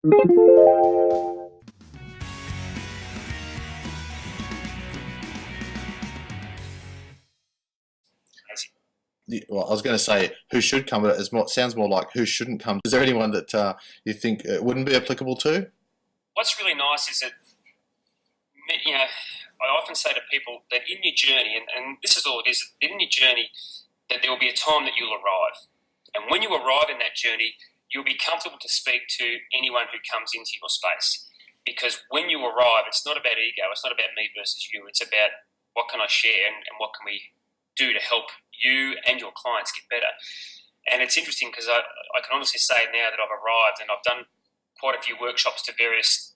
Well, I was going to say who should come, but it sounds more like who shouldn't come. Is there anyone that you think it wouldn't be applicable to? What's really nice is that, I often say to people that in your journey, and this is all it is, in your journey, that there will be a time that you'll arrive. And when you arrive in that journey, you'll be comfortable to speak to anyone who comes into your space. Because when you arrive, it's not about ego, it's not about me versus you, it's about what can I share and what can we do to help you and your clients get better. And it's interesting because I can honestly say now that I've arrived and I've done quite a few workshops to various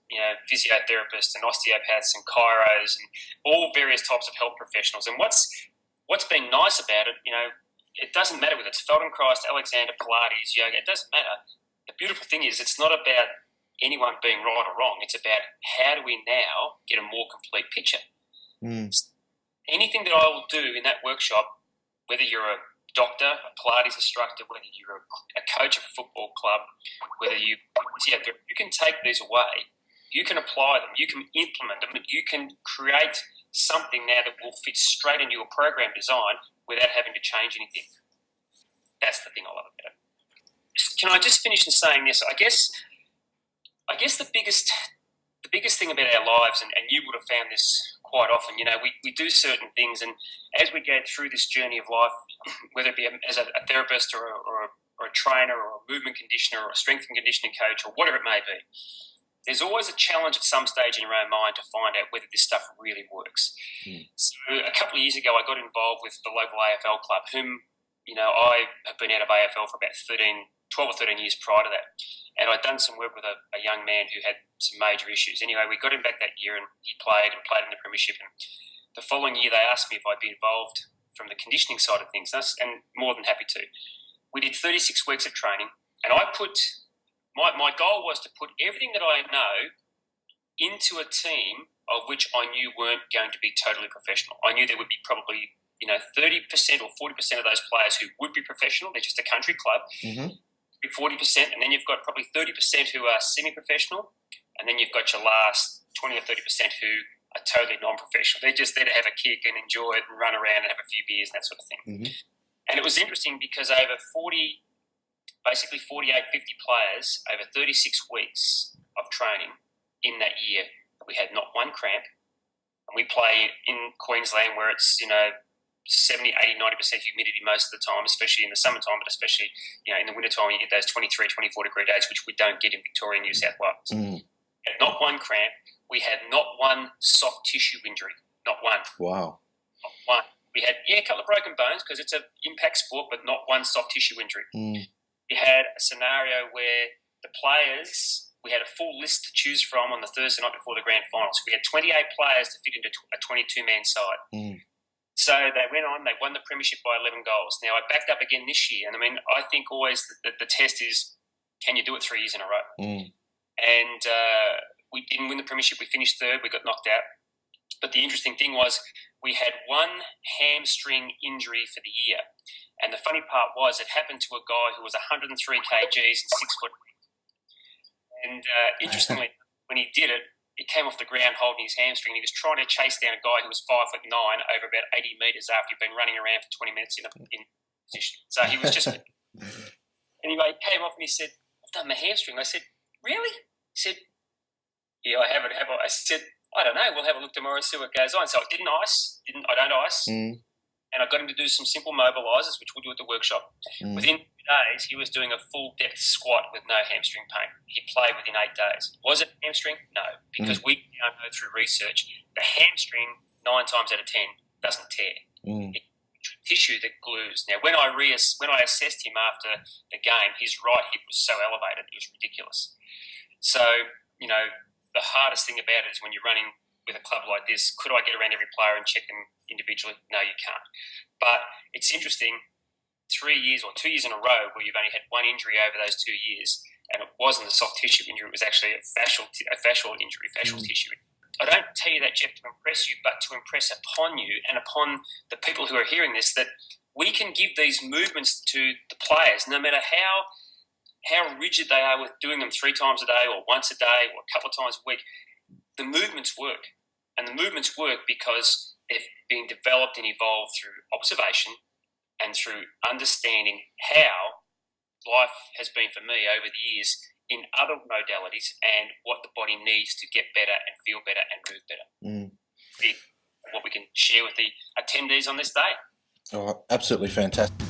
physiotherapists and osteopaths and chiros and all various types of health professionals. And what's been nice about it, it doesn't matter whether it's Feldenkrais, Alexander, Pilates, yoga, it doesn't matter. The beautiful thing is it's not about anyone being right or wrong. It's about how do we now get a more complete picture. Anything that I will do in that workshop, whether you're a doctor, a Pilates instructor, whether you're a coach of a football club, whether you can take these away, you can apply them, you can implement them, you can create something now that will fit straight into your program design without having to change anything. That's the thing I love about it. Can I just finish in saying this? I guess the biggest thing about our lives, and you would have found this quite often, we do certain things, and as we go through this journey of life, whether it be as a therapist or a trainer or a movement conditioner or a strength and conditioning coach or whatever it may be, there's always a challenge at some stage in your own mind to find out whether this stuff really works. So a couple of years ago, I got involved with the local AFL club, whom, I have been out of AFL for about 12 or 13 years prior to that. And I'd done some work with a young man who had some major issues. Anyway, we got him back that year and he played in the premiership. And the following year, they asked me if I'd be involved from the conditioning side of things, and more than happy to. We did 36 weeks of training, and I put my goal was to put everything that I know into a team of which I knew weren't going to be totally professional. I knew there would be probably 30% or 40% of those players who would be professional. They're just a country club. 40%, and then you've got probably 30% who are semi-professional, and then you've got your last 20 or 30% who are totally non-professional. They're just there to have a kick and enjoy it and run around and have a few beers and that sort of thing. And it was interesting because over 48, 50 players over 36 weeks of training in that year, we had not one cramp. And we play in Queensland where it's, 70, 80, 90% humidity most of the time, especially in the summertime, but especially, in the wintertime, you get those 23, 24 degree days, which we don't get in Victoria and New South Wales. Had not one cramp. We had not one soft tissue injury. Not one. Wow. Not one. We had, a couple of broken bones because it's an impact sport, but not one soft tissue injury. We had a scenario where the players, we had a full list to choose from on the Thursday night before the grand finals. We had 28 players to fit into a 22-man side. So they went on, they won the premiership by 11 goals. Now, I backed up again this year, and I think always that the test is, can you do it 3 years in a row? And we didn't win the premiership. We finished third. We got knocked out. But the interesting thing was we had one hamstring injury for the year. And the funny part was it happened to a guy who was 103 kgs and 6 foot. And interestingly, when he did it, he came off the ground holding his hamstring. He was trying to chase down a guy who was 5'9" over about 80 metres after he'd been running around for 20 minutes in position. So he was just... Anyway, he came off and he said, I've done my hamstring. I said, really? He said, yeah, I haven't. I said, I don't know. We'll have a look tomorrow and see what goes on. So I don't ice. And I got him to do some simple mobilisers, which we'll do at the workshop. Within 2 days, he was doing a full depth squat with no hamstring pain. He played within 8 days. Was it hamstring? No, because we now know through research the hamstring 9 times out of 10 doesn't tear. It's tissue that glues. Now, when I assessed him after the game, his right hip was so elevated it was ridiculous. So the hardest thing about it is when you're running with a club like this, could I get around every player and check them individually? No, you can't. But it's interesting, 3 years or 2 years in a row where you've only had one injury over those 2 years, and it wasn't a soft tissue injury, it was actually a fascial injury, fascial tissue. I don't tell you that, Jeff, to impress you, but to impress upon you and upon the people who are hearing this, that we can give these movements to the players, no matter how how rigid they are with doing them 3 times a day or once a day or a couple of times a week, the movements work. And the movements work because they've been developed and evolved through observation and through understanding how life has been for me over the years in other modalities and what the body needs to get better and feel better and move better. What we can share with the attendees on this day. Oh, absolutely fantastic.